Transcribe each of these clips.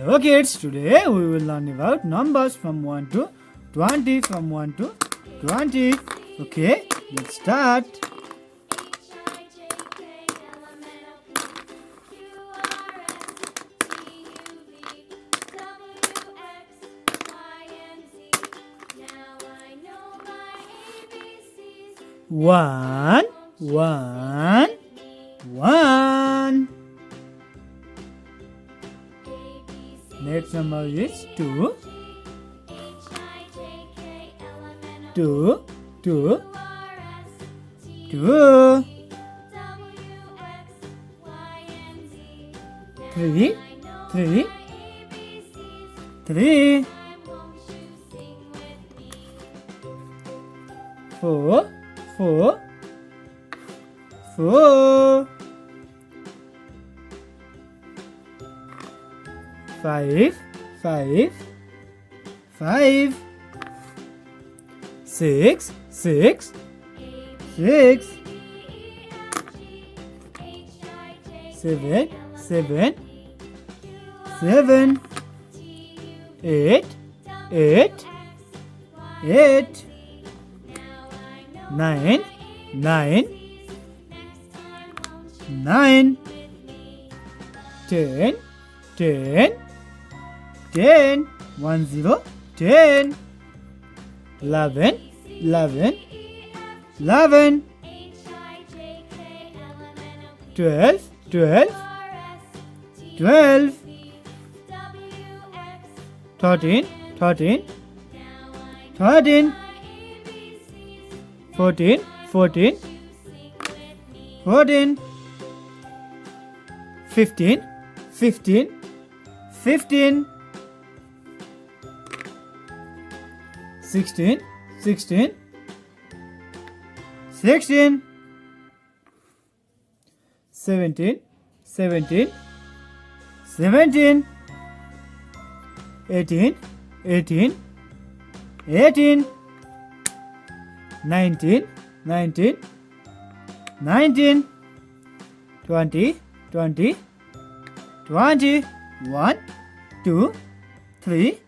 Hello kids, today we will learn about numbers from 1 to 20, from 1 to 20. Okay, let's start. One, one, one. Next number is 2. 2, 2, 2. 3, 3, 3. 4, 4, 4. 5, 5, 5. 6, 6, 6. 7, 7, 7. 8, 8, 8. 9, 9, 9. 10, 10, 10. 1, 0, 10. 11, 11, 11. 12, 12, 12. 13, 13, 13. 14, 14, 14. 15, 15, 15. 16, 16, 16. 17, 17, 17. 18, 18, 18. 19, 19, 19. 20, 20, 20. 1, 2, 3,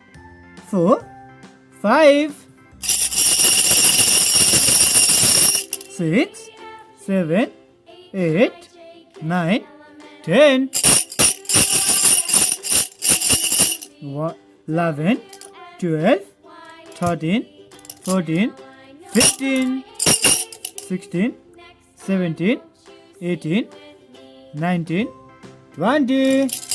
4, 5. 6, 7, 8, 9, 10. 11, 12, 13, 14, 15, 16, 17, 18, 19, 20.